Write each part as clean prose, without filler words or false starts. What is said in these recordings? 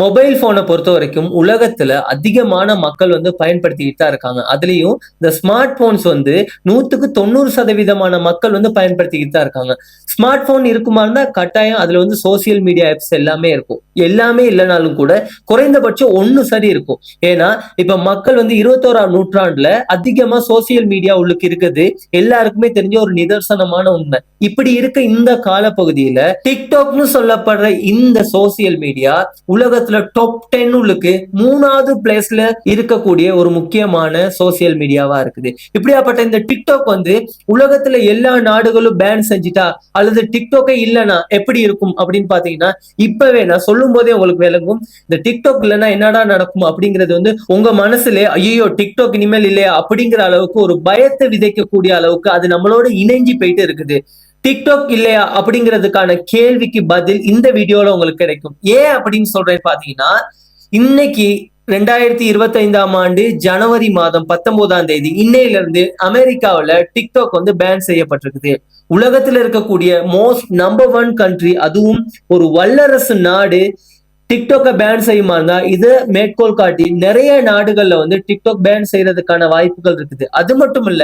Mobile போனை பொறுத்த வரைக்கும் உலகத்துல அதிகமான மக்கள் பயன்படுத்திட்டு தான் இருக்காங்க. அதுலயும் இந்த ஸ்மார்ட் போன்ஸ் 100% மக்கள் பயன்படுத்திக்கிட்டு தான் இருக்காங்க. ஸ்மார்ட் போன் இருக்குமா இருந்தா கட்டாயம் அதுல சோசியல் மீடியா ஆப்ஸ் எல்லாமே இருக்கும். எல்லாமே இல்லைனாலும் கூட குறைந்தபட்சம் ஒண்ணு சரி இருக்கும். ஏன்னா இப்ப மக்கள் 21ஆம் நூற்றாண்டுல அதிகமா சோசியல் மீடியா உள்ளுக்கு இருக்குது எல்லாருக்குமே தெரிஞ்ச ஒரு நிதர்சனமான உண்மை. இப்படி இருக்க இந்த காலப்பகுதியில டிக்டாக்னு சொல்லப்படுற இந்த சோசியல் மீடியா உலகத்துல டாப் 10 உள்ளுக்கு 3வது பிளேஸ்ல இருக்கக்கூடிய ஒரு முக்கியமான சோசியல் மீடியாவா இருக்குது. இப்படியாப்பட்ட இந்த டிக்டாக் உலகத்துல எல்லா நாடுகளும் பேன் செஞ்சுட்டா அல்லது டிக்டாக்கே இல்லைன்னா எப்படி இருக்கும் அப்படின்னு பாத்தீங்கன்னா, இப்பவே நான் சொல்லும் போதே உங்களுக்கு விளங்கும். இந்த டிக்டாக் இல்லைன்னா என்னடா நடக்கும் அப்படிங்கிறது உங்க மனசுல ஐயோ டிக்டாக் இனிமேல் இல்லையா அப்படிங்கிற அளவுக்கு ஒரு பயத்தை விதைக்கக்கூடிய அளவுக்கு அது நம்மளோட இணைஞ்சு போயிட்டு இருக்குது. டிக்டாக் இல்லையா அப்படிங்கிறதுக்கான கேள்விக்கு பதில் இந்த வீடியோல உங்களுக்கு கிடைக்கும். ஏன் அப்படின்னு சொல்றேன் பாத்தீங்கன்னா, இன்னைக்கு 2025ஆம் ஆண்டு ஜனவரி மாதம் 19ஆம் தேதி இன்னையில இருந்து அமெரிக்காவில டிக்டாக் பேன் செய்யப்பட்டிருக்குது. உலகத்துல இருக்கக்கூடிய மோஸ்ட் நம்பர் 1 கண்ட்ரி, அதுவும் ஒரு வல்லரசு நாடு டிக்டாக்கை பேன் செய்யுமா இருந்தா இதை மேற்கோள் காட்டி நிறைய நாடுகள்ல டிக்டாக் பேன் செய்யறதுக்கான வாய்ப்புகள் இருக்குது. அது மட்டும் இல்ல,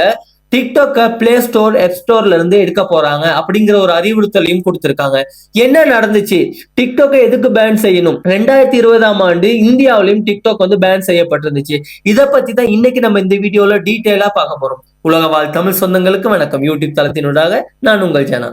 டிக்டாக்க பிளே ஸ்டோர் ஆப் ஸ்டோர்ல இருந்து எடுக்க போறாங்க அப்படிங்கிற ஒரு அறிவுறுத்தலையும் கொடுத்திருக்காங்க. என்ன நடந்துச்சு, டிக்டாக்கை எதுக்கு பேன் செய்யணும்? 2020ஆம் ஆண்டு இந்தியாவிலையும் டிக்டாக் பேன் செய்யப்பட்டிருந்துச்சு. இதை பத்தி தான் இன்னைக்கு நம்ம இந்த வீடியோல டீட்டெயிலா பார்க்க போறோம். உலக வாழ் தமிழ் சொந்தங்களுக்கு வணக்கம். யூடியூப் தளத்தினூடாக நான் உங்கள் ஜனா.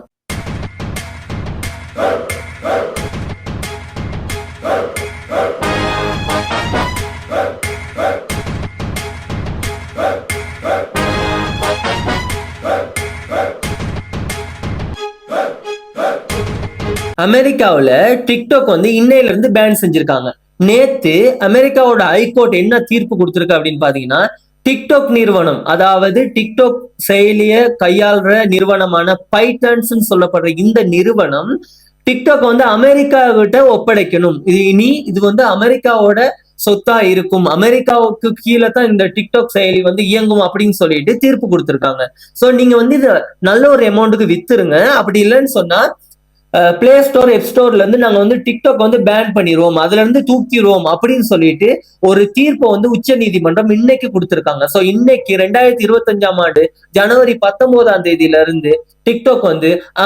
அமெரிக்காவில் டிக்டாக் இன்னையில இருந்து பேன் செஞ்சிருக்காங்க. நேத்து அமெரிக்காவோட ஹைகோர்ட் என்ன தீர்ப்பு கொடுத்திருக்கு அப்படின்னு பாத்தீங்கன்னா, டிக்டாக் நிறுவனம், அதாவது டிக்டாக் செயலிய கையாளுற நிறுவனமான பைட்டான்ஸ் சொல்லப்படுற இந்த நிறுவனம் டிக்டாக் அமெரிக்கா கிட்ட ஒப்படைக்கணும். இது அமெரிக்காவோட சொத்தா இருக்கும், அமெரிக்காவுக்கு கீழே தான் இந்த டிக்டாக் செயலி இயங்கும் அப்படின்னு சொல்லிட்டு தீர்ப்பு கொடுத்திருக்காங்க. சோ நீங்க இத நல்ல ஒரு அமௌண்ட்டுக்கு வித்துருங்க. அப்படி இல்லைன்னு சொன்னா பிளே ஸ்டோர் ஆப் ஸ்டோர்ல இருந்து நாங்க டிக்டாக் பேன் பண்ணிடுவோம், அதுல இருந்து தூக்கிடுவோம் அப்படின்னு சொல்லிட்டு ஒரு தீர்ப்பை உச்ச நீதிமன்றம் இன்னைக்கு கொடுத்திருக்காங்க. சோ இன்னைக்கு 2025ஆம் ஆண்டு ஜனவரி 19ஆம் தேதியில இருந்து டிக்டாக்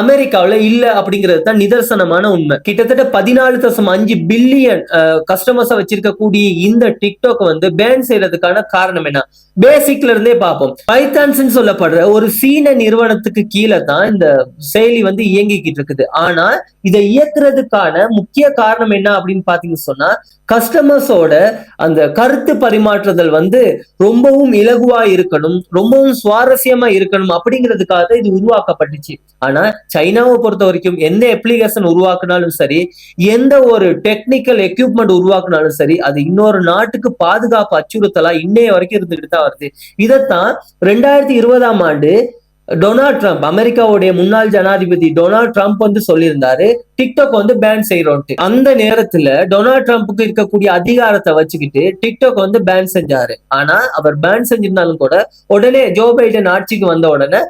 அமெரிக்காவில இல்ல அப்படிங்கிறது தான் நிதர்சனமான உண்மை. கிட்டத்தட்ட 14.5 பில்லியன் கஸ்டமர்ஸா வச்சிருக்கக்கூடிய இந்த டிக்டாக் பேன் செய்யறதுக்கான காரணம் என்ன? பேசிக்ல இருந்தே பார்ப்போம். பைத்தான்ஸ் சொல்லப்படுற ஒரு சீன நிறுவனத்துக்கு கீழே தான் இந்த செயலி இயங்கிக்கிட்டு இருக்குது. ஆனா இதை இயக்குறதுக்கான முக்கிய காரணம் என்ன அப்படின்னு பாத்தீங்கன்னு சொன்னா, கஸ்டமர்ஸோட அந்த கருத்து பரிமாற்றுதல் ரொம்பவும் இலகுவா இருக்கணும், ரொம்பவும் சுவாரஸ்யமா இருக்கணும் அப்படிங்கிறதுக்காக இது உருவாக்கப்பட்டுச்சு. ஆனா சைனாவை பொறுத்த வரைக்கும் எந்த அப்ளிகேஷன் உருவாக்குனாலும் சரி, எந்த ஒரு டெக்னிக்கல் எக்யூப்மெண்ட் உருவாக்குனாலும் சரி, அது இன்னொரு நாட்டுக்கு பாதுகாப்பு அச்சுறுத்தலா இன்னைய வரைக்கும் இருந்துகிட்டு தான் வருது. இதைத்தான் 2020ஆம் ஆண்டு டொனால்ட் ட்ரம்ப், அமெரிக்காவுடைய முன்னாள் ஜனாதிபதி டொனால்ட் ட்ரம்ப் சொல்லியிருந்தாரு டிக்டாக் பேன் செய்யறோம். அந்த நேரத்துல டொனால்ட் ட்ரம்ப்புக்கு இருக்கக்கூடிய அதிகாரத்தை வச்சுக்கிட்டு டிக்டாக் பேன் செஞ்சாரு. ஆனா அவர் பேன் செஞ்சிருந்தாலும் கூட உடனே ஜோ பைடன் ஆட்சிக்கு வந்த உடனே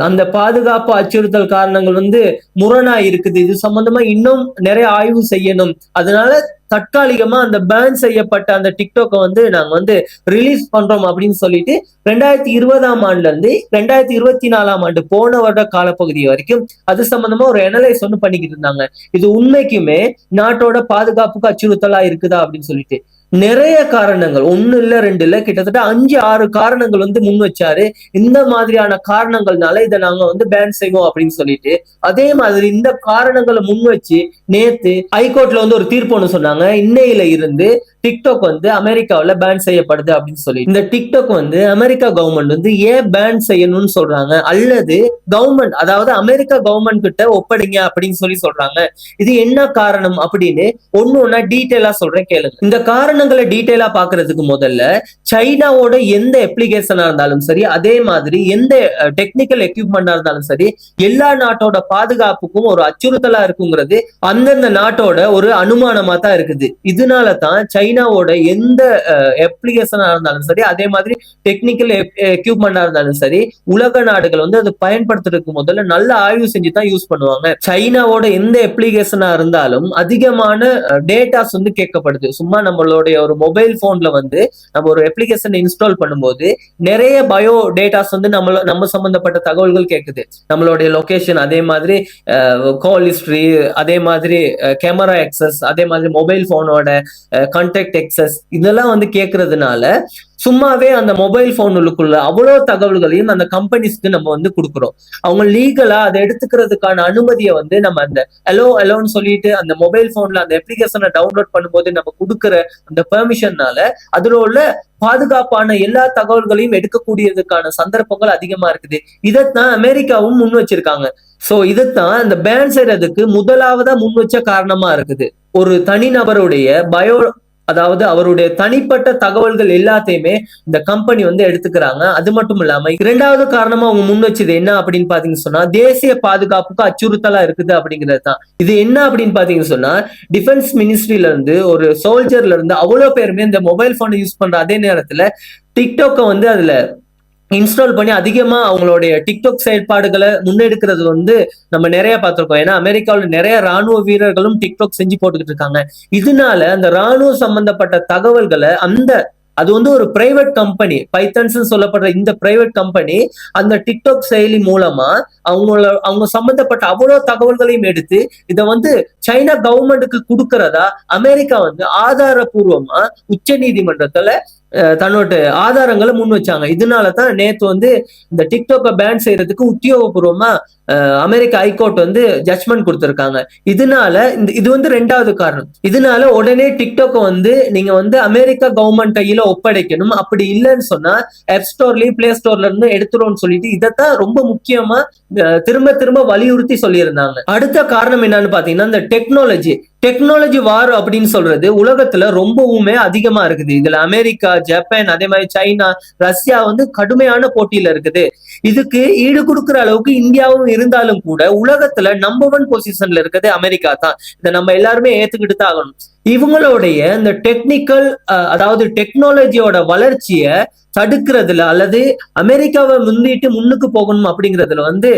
அந்த பாதுகாப்பு அச்சுறுத்தல் காரணங்கள் முரணா இருக்குது, இது சம்பந்தமா இன்னும் நிறைய ஆய்வு செய்யணும், அதனால தற்காலிகமா அந்த பேன் செய்யப்பட்ட அந்த டிக்டாக்கை நாங்க ரிலீஸ் பண்றோம் அப்படின்னு சொல்லிட்டு 2020ஆம் ஆண்டுல இருந்து 2024ஆம் ஆண்டு போன வருட காலப்பகுதி வரைக்கும் அது சம்பந்தமா ஒரு அனலைஸ் பண்ணிக்கிட்டு இருந்தாங்க. இது உண்மைக்குமே நாட்டோட பாதுகாப்புக்கு அச்சுறுத்தலா இருக்குதா அப்படின்னு சொல்லிட்டு நிறைய காரணங்கள், 1 இல்ல 2 இல்ல, கிட்டத்தட்ட 5-6 காரணங்கள் முன் வச்சாரு. இந்த மாதிரியான காரணங்கள்னால இதை நாங்க பேன் செய்வோம் அப்படின்னு சொல்லிட்டு, அதே மாதிரி இந்த காரணங்களை முன் வச்சு நேத்து ஹைகோர்ட்ல ஒரு தீர்ப்பு சொன்னாங்க. இன்னையில இருந்து டிக்டாக் அமெரிக்காவில பேன் செய்யப்படுது அப்படின்னு சொல்லி. இந்த டிக்டாக் அமெரிக்கா கவர்மெண்ட் ஏன் பேன் செய்யணும்னு சொல்றாங்க, அல்லது கவர்மெண்ட், அதாவது அமெரிக்கா கவர்மெண்ட் கிட்ட ஒப்படைங்க அப்படின்னு சொல்றாங்க. இது என்ன காரணம் அப்படின்னு ஒண்ணு டீட்டெயிலா சொல்றேன் கேளுங்க. இந்த காரணங்களை டீட்டெயிலா பாக்குறதுக்கு முதல்ல சைனாவோட எந்த அப்ளிகேஷனா இருந்தாலும் சரி, அதே மாதிரி எந்த டெக்னிக்கல் எக்யூப்மெண்டா இருந்தாலும் சரி, எல்லா நாட்டோட பாதுகாப்புக்கும் ஒரு அச்சுறுத்தலா இருக்குங்கிறது அந்தந்த நாட்டோட ஒரு அனுமானமா தான் இருக்குது. இதனால தான் சைனா சைனாவோட எந்த அப்ளிகேஷனா இருந்தாலும் சரி, அதே மாதிரி டெக்னிக்கல் எக்யூப்மெண்டா இருந்தாலும் சரி, உலக நாடுகள் வந்து அது பயன்படுத்துறதுக்கு முதல்ல நல்ல ஆய்வு செஞ்சு தான் யூஸ் பண்ணுவாங்க. சைனாவோட எந்த அப்ளிகேஷனா இருந்தாலும் அதிகமான டேட்டாஸ் வந்து கேட்கப்படுது. சும்மா நம்மளுடைய ஒரு மொபைல் போன்ல வந்து நம்ம ஒரு அப்ளிகேஷன் இன்ஸ்டால் பண்ணும்போது நிறைய பயோ டேட்டாஸ் வந்து நம்ம சம்பந்தப்பட்ட தகவல்கள் கேட்குது. நம்மளுடைய லொகேஷன், அதே மாதிரி கால் ஹிஸ்டரி, அதே மாதிரி கேமரா எக்ஸஸ், அதே மாதிரி மொபைல் போனோட கான்டாக்ட் எக்ஸஸ், இதெல்லாம் வந்து கேட்கறதுனால சும்மாவே அந்த மொபைல் போனுக்குள்ள அவ்வளவு தகவல்களையும் அந்த கம்பெனிஸ்க்கு நம்ம வந்து கொடுக்குறோம். அவங்க லீகலா அதை எடுத்துக்கிறதுக்கான அனுமதியை வந்து நம்ம அந்த அலோன்னு சொல்லிட்டு அந்த மொபைல் போன்ல அந்த அப்ளிகேஷனை டவுன்லோட் பண்ணும்போது நம்ம கொடுக்குற அந்த பெர்மிஷன்னால அதுல உள்ள பாதுகாப்பான எல்லா தகவல்களையும் எடுக்கக்கூடியதுக்கான சந்தர்ப்பங்கள் அதிகமா இருக்குது. இதைத்தான் அமெரிக்காவும் முன் வச்சிருக்காங்க. சோ இதைத்தான் இந்த பேன் செய்யறதுக்கு முதலாவதா முன் வச்ச காரணமா இருக்குது. ஒரு தனிநபருடைய அதாவது அவருடைய தனிப்பட்ட தகவல்கள் எல்லாத்தையுமே இந்த கம்பெனி வந்து எடுத்துக்கிறாங்க. அது மட்டும் இல்லாம இரண்டாவது காரணமா அவங்க முன் வச்சது என்ன அப்படின்னு பாத்தீங்கன்னு சொன்னா, தேசிய பாதுகாப்புக்கு அச்சுறுத்தலா இருக்குது அப்படிங்கிறது தான். இது என்ன அப்படின்னு பாத்தீங்கன்னு சொன்னா, டிஃபென்ஸ் மினிஸ்ட்ரியில இருந்து ஒரு சோல்ஜர்ல இருந்து அவ்வளவு பேருமே இந்த மொபைல் போனை யூஸ் பண்ற அதே நேரத்துல டிக்டாக்கை வந்து அதுல இன்ஸ்டால் பண்ணி அதிகமா அவங்களுடைய டிக்டாக் செயல்பாடுகளை முன்னெடுக்கிறது வந்து நம்ம நிறைய பார்த்திருக்கோம். ஏன்னா அமெரிக்காவில் நிறைய ராணுவ வீரர்களும் டிக்டாக் செஞ்சு போட்டுக்கிட்டு இருக்காங்க. இதனால அந்த ராணுவ சம்பந்தப்பட்ட தகவல்களை அது வந்து ஒரு பிரைவேட் கம்பெனி, பைத்தன்ஸ் சொல்லப்படுற இந்த பிரைவேட் கம்பெனி அந்த டிக்டாக் செயலி மூலமா அவங்க சம்பந்தப்பட்ட அவ்வளவு தகவல்களையும் எடுத்து இதை வந்து சைனா கவர்மெண்ட்டுக்கு கொடுக்கறதா அமெரிக்கா வந்து ஆதாரபூர்வமா உச்ச நீதிமன்றத்துல தன்னோட ஆதாரங்களை முன் வச்சாங்க. இதனாலதான் நேத்து வந்து இந்த டிக்டாக்கை பேன் செய்யறதுக்கு உத்தியோகபூர்வமா அமெரிக்க ஹைகோர்ட் வந்து ஜட்ஜ்மெண்ட் கொடுத்திருக்காங்க. இதனால இது வந்து ரெண்டாவது காரணம். இதனால உடனே டிக்டாக்கை வந்து நீங்க வந்து அமெரிக்கா கவர்மெண்ட் கையில ஒப்படைக்கணும், அப்படி இல்லைன்னு சொன்னா ஆப் ஸ்டோர்லயும் பிளே ஸ்டோர்ல இருந்து எடுத்துருவோம்னு சொல்லிட்டு இதைத்தான் ரொம்ப முக்கியமா திரும்ப திரும்ப வலியுறுத்தி சொல்லியிருந்தாங்க. அடுத்த காரணம் என்னன்னு பாத்தீங்கன்னா, இந்த டெக்னாலஜி வார் அப்படின்னு சொல்றது உலகத்துல ரொம்பவுமே அதிகமா இருக்குது. இதுல அமெரிக்கா, ஜப்பான், அதே மாதிரி சைனா, ரஷ்யா வந்து கடுமையான போட்டியில இருக்குது. இதுக்கு ஈடு கொடுக்குற அளவுக்கு இந்தியாவும் இருந்தாலும் கூட உலகத்துல நம்பர் 1 பொசிஷன்ல இருக்குது அமெரிக்கா தான். இதை நம்ம எல்லாருமே ஏத்துக்கிட்டு தான் ஆகணும். இவங்களுடைய இந்த அதாவது டெக்னாலஜியோட வளர்ச்சிய தடுக்கிறதுல அல்லது அமெரிக்காவை முன்னிட்டு முன்னுக்கு போகணும் அப்படிங்கிறதுல வந்து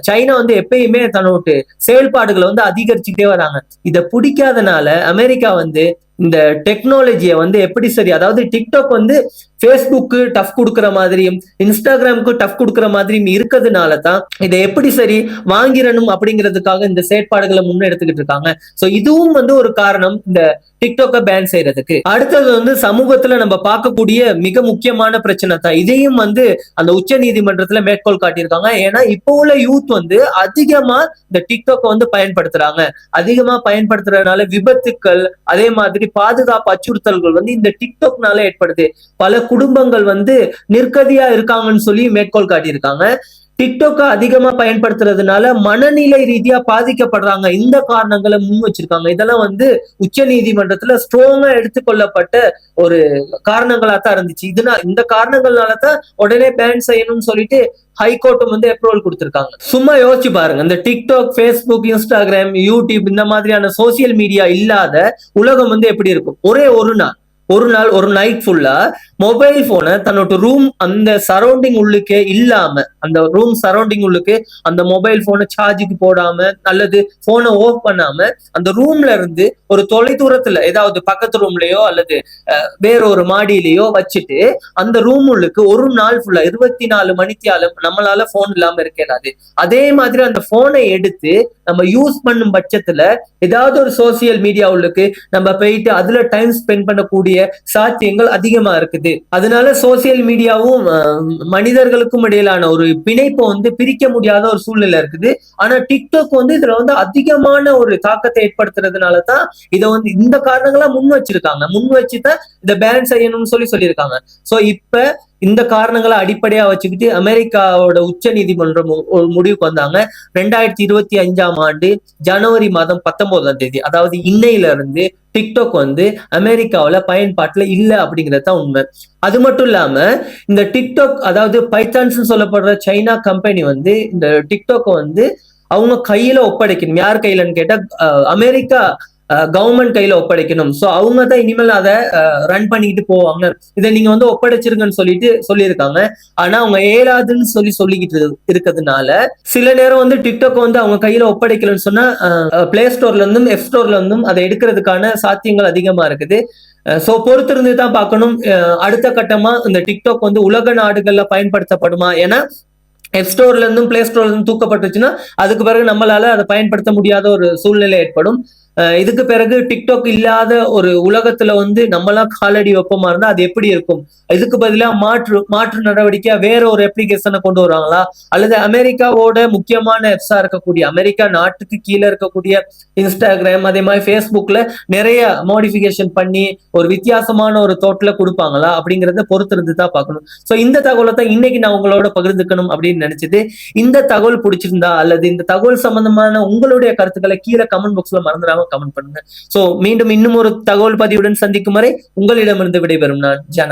சைனா வந்து எப்பயுமே தன்னோட செயல்பாடுகளை வந்து அதிகரிச்சுக்கிட்டே வராங்க. இதை பிடிக்காதனால அமெரிக்கா வந்து இந்த டெக்னாலஜியை வந்து எப்படி சரி, அதாவது டிக்டாக் வந்து ஃபேஸ்புக்கு டஃப் கொடுக்குற மாதிரியும் இன்ஸ்டாகிராமுக்கு டஃப் கொடுக்குற மாதிரியும் இருக்கிறதுனால தான் இதை எப்படி சரி வாங்கிடணும் அப்படிங்கிறதுக்காக இந்த செயற்பாடுகளை முன்னெடுத்துக்கிட்டு இருக்காங்க. சோ இதுவும் வந்து ஒரு காரணம் இந்த டிக்டாக்கை பேன் செய்யறதுக்கு. அடுத்தது வந்து சமூகத்துல நம்ம பார்க்கக்கூடிய மிக முக்கியமான பிரச்சனை தான். இதையும் வந்து அந்த உச்ச நீதிமன்றத்துல மேற்கோள் காட்டியிருக்காங்க. ஏன்னா இப்போ உள்ள யூத் வந்து அதிகமா இந்த டிக்டாக்கை வந்து பயன்படுத்துறாங்க. அதிகமா பயன்படுத்துறதுனால விபத்துக்கள், அதே மாதிரி பாதுகாப்பு அச்சுறுத்தல்கள் வந்து இந்த டிக்டாக்னால ஏற்படுது. பல குடும்பங்கள் வந்து நிர்கதியா இருக்காங்கன்னு சொல்லி மேற்கோள் காட்டியிருக்காங்க. டிக்டாக்கை அதிகமா பயன்படுத்துறதுனால மனநிலை ரீதியா பாதிக்கப்படுறாங்க. இந்த காரணங்களை முன் வச்சிருக்காங்க. இதெல்லாம் வந்து உச்ச நீதிமன்றத்துல ஸ்ட்ராங்கா எடுத்துக்கொள்ளப்பட்ட ஒரு காரணங்களா தான் இருந்துச்சு. இந்த காரணங்கள்னாலதான் உடனே பேன் செய்யணும்னு சொல்லிட்டு ஹைகோர்ட்டும் வந்து அப்ரூவல் கொடுத்திருக்காங்க. சும்மா யோசிச்சு பாருங்க, இந்த டிக்டாக், ஃபேஸ்புக், இன்ஸ்டாகிராம், யூடியூப் இந்த மாதிரியான சோசியல் மீடியா இல்லாத உலகம் வந்து எப்படி இருக்கும்? ஒரு நைட் ஃபுல்லா மொபைல் போனை தன்னோட ரூம் அந்த சரௌண்டிங் உள்ளுக்கே இல்லாம, அந்த ரூம் சரௌண்டிங் உள்ளுக்கு அந்த மொபைல் போனை சார்ஜுக்கு போடாம அல்லது போனை ஆஃப் பண்ணாம அந்த ரூம்ல இருந்து ஒரு தொலை தூரத்துல ஏதாவது பக்கத்து ரூம்லயோ அல்லது வேற ஒரு மாடியிலயோ வச்சுட்டு அந்த ரூம் உள்ளுக்கு ஒரு நாள் ஃபுல்லா 24 மணித்தியாலும் நம்மளால போன் இல்லாம இருக்காது. அதே மாதிரி அந்த போனை எடுத்து நம்ம யூஸ் பண்ணும் பட்சத்துல ஏதாவது ஒரு சோசியல் மீடியா உள்ளுக்கு நம்ம போயிட்டு அதுல டைம் ஸ்பெண்ட் பண்ணக்கூடிய சாத்தியங்கள் அதிகமா இருக்குது. அதனால சோசியல் மீடியாவும் மனிதர்களுக்கும் இடையிலான ஒரு பிணைப்பை வந்து பிரிக்க முடியாத ஒரு சூழ்நிலை இருக்குது. ஆனா டிக்டாக் வந்து இதுல வந்து அதிகமான ஒரு தாக்கத்தை ஏற்படுத்துறதுனாலதான் இதை வந்து இந்த காரணங்களா முன் வச்சுதான் இதை பேன் செய்யணும்னு சொல்லியிருக்காங்க. சோ இப்ப இந்த காரணங்களை அடிப்படையா வச்சுக்கிட்டு அமெரிக்காவோட உச்ச நீதிமன்றம் ஒரு முடிவுக்கு வந்தாங்க. 2025 ஜனவரி 19, அதாவது இன்னையில இருந்து டிக்டாக் வந்து அமெரிக்காவில பயன்பாட்டுல இல்ல அப்படிங்கிறது தான் உண்மை. அது மட்டும் இல்லாம இந்த டிக்டாக், அதாவது பைத்தான்ஸ் சொல்லப்படுற சைனா கம்பெனி வந்து இந்த டிக்டாக் வந்து அவங்க கையில ஒப்படைக்கணும். யார் கையிலன்னு கேட்டா அமெரிக்கா கவர்மெண்ட் கையில ஒப்படைக்கணும். சோ அவங்க தான் இனிமேல் அதை ரன் பண்ணிக்கிட்டு போவாங்க. இதை நீங்க வந்து ஒப்படைச்சிருங்கன்னு சொல்லிட்டு சொல்லியிருக்காங்க. ஆனா அவங்க ஏலாதுன்னு சொல்லிக்கிட்டு இருக்கிறதுனால சில நேரம் வந்து டிக்டாக் வந்து அவங்க கையில ஒப்படைக்கலன்னு சொன்னா பிளே ஸ்டோர்ல இருந்தும் எஃப் ஸ்டோர்ல இருந்தும் அதை எடுக்கிறதுக்கான சாத்தியங்கள் அதிகமா இருக்குது. சோ பொறுத்திருந்து தான் பார்க்கணும். அடுத்த கட்டமா இந்த டிக்டாக் வந்து உலக நாடுகள்ல பயன்படுத்தப்படுமா? ஏன்னா எப் ஸ்டோர்ல இருந்தும் பிளே ஸ்டோர்ல இருந்தும் தூக்கப்பட்டுச்சுன்னா அதுக்கு பிறகு நம்மளால அதை பயன்படுத்த முடியாத ஒரு சூழ்நிலை ஏற்படும். இதுக்கு பிறகு டிக்டாக் இல்லாத ஒரு உலகத்துல வந்து நம்மளாம் காலடி வெப்பமா இருந்தா அது எப்படி இருக்கும்? இதுக்கு பதிலா மாற்று நடவடிக்கையா வேற ஒரு அப்ளிகேஷனை கொண்டு வருவாங்களா? அல்லது அமெரிக்காவோட முக்கியமான எப்ஸா இருக்கக்கூடிய அமெரிக்கா நாட்டுக்கு கீழே இருக்கக்கூடிய இன்ஸ்டாகிராம் அதே மாதிரி ஃபேஸ்புக்ல நிறைய மாடிஃபிகேஷன் பண்ணி ஒரு வித்தியாசமான ஒரு தோட்டில் கொடுப்பாங்களா அப்படிங்கிறத பொறுத்திருந்து தான் பார்க்கணும். ஸோ இந்த தகவலை தான் இன்னைக்கு நான் உங்களோட பகிர்ந்துக்கணும் அப்படின்னு நினைச்சது. இந்த தகவல் பிடிச்சிருந்தா அல்லது இந்த தகவல் சம்பந்தமான உங்களுடைய கருத்துக்களை கீழே கமெண்ட் பாக்ஸ்ல மறந்துடாம கமெண்ட் பண்ணுங்க. சோ மீண்டும் இன்னும் ஒரு தகவல் பதிவுடன் சந்திக்கும் வரை உங்களிடமிருந்து விடைபெறும் நான் ஜனா.